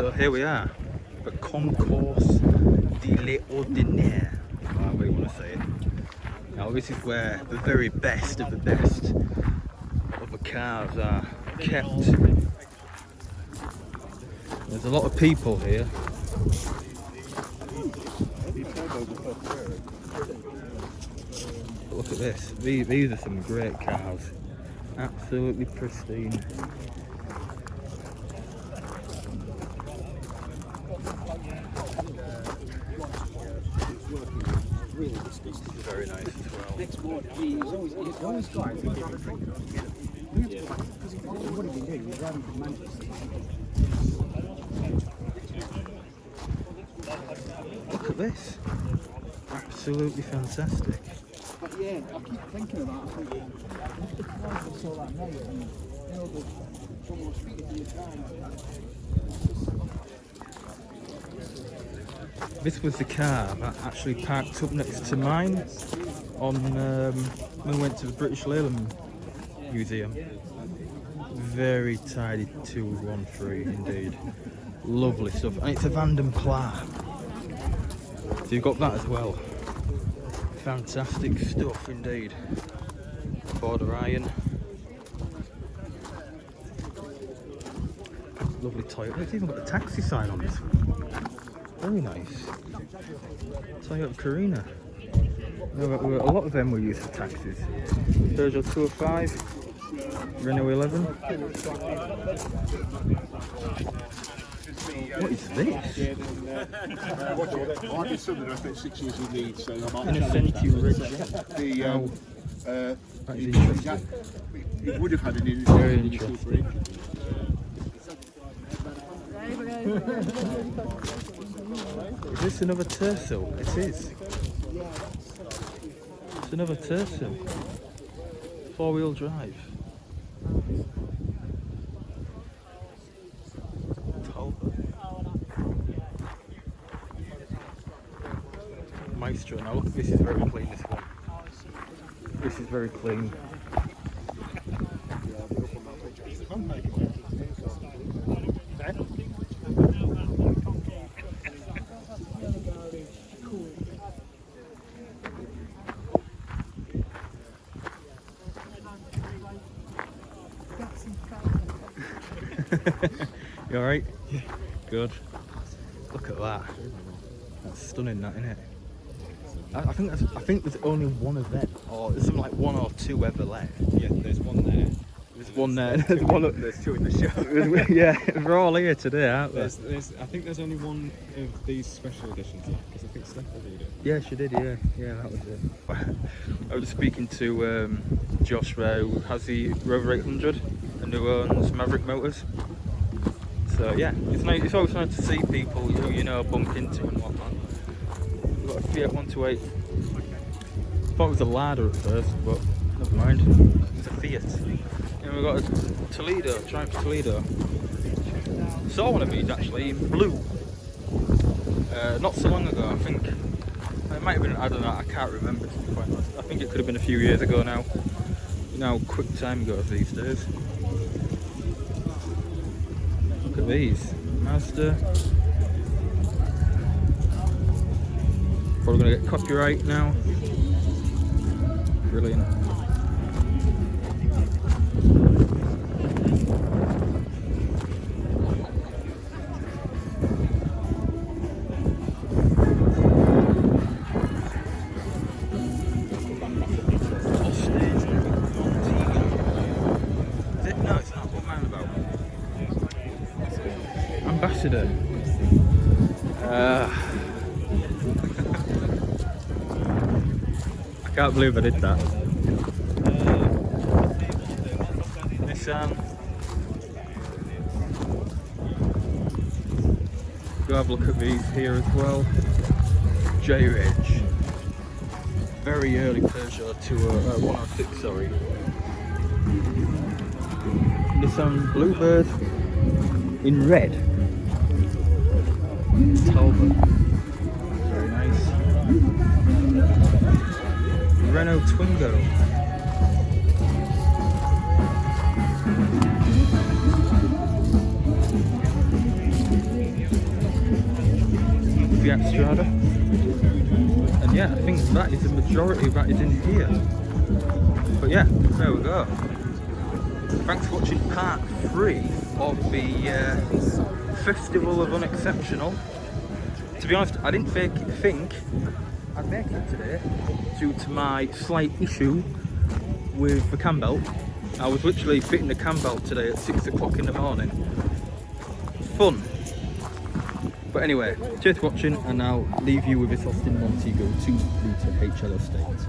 So here we are, the Concourse de l'Ordinaire, however you want to say it. Now this is where the very best of the best of the cars are kept. There's a lot of people here. Look at this, these are some great cars, absolutely pristine. Very nice as well. Look at this, absolutely fantastic. But yeah, I keep thinking of that. I think the cars I saw that night, and you know, someone was speaking to your car. This was the car that actually parked up next to mine on when we went to the British Leyland Museum. Very tidy 213 indeed. Lovely stuff. And it's a Vanden Pla. So you've got that as well. Fantastic stuff indeed. Border iron. Lovely Toyota. It's even got the taxi sign on this one. Very nice. Toyota Carina. A lot of them were used for taxis. Roverjoe 205, Renault 11. What is this? Infinity Red Jet. That is interesting. It would have had an Very interesting. Is this another Tercel? It is. It's another Tercel. 4-wheel drive. Maestro. Now look, this is very clean, this one. This is very clean. You alright? Yeah. Good. Look at that. That's stunning, that, isn't it? I think there's only one of them, or there's something like one or two ever left. Yeah, there's one there. There's one there. There's one. There's two in the show. Yeah, we're all here today, aren't we? I think there's only one of these special editions left, because I think Steph reviewed it. Yeah, she did. Yeah, that was it. I was speaking to Josh there, who has the Rover 800 and who owns Maverick Motors. So yeah, it's nice. It's always nice to see people who you know bump into and whatnot. We've got a Fiat 128. Thought it was a Lada at first, but never mind. It's a Fiat. And we've got a Toledo, Triumph Toledo. Saw one of these actually in blue. Not so long ago, I think. It might have been, I don't know, I can't remember to be quite honest. I think it could have been a few years ago now. You know how quick time goes these days. Look at these. Mazda. Probably going to get copyright now. Brilliant. Ambassador. I can't believe I did that. Nissan. Go have a look at these here as well. J-Ridge. Very early Peugeot 106, sorry. Nissan Bluebird in red. Talbot. Very nice. Renault Twingo. Extrada. And yeah, I think that is the majority of that is in here. But yeah, there we go. Thanks for watching part 3 of the Festival of Unexceptional. To be honest, I didn't think I'd make it today due to my slight issue with the cam belt. I was literally fitting the cam belt today at 6 o'clock in the morning. Fun. But anyway, cheers for watching, and I'll leave you with this Austin Montego 2 litre HL estate.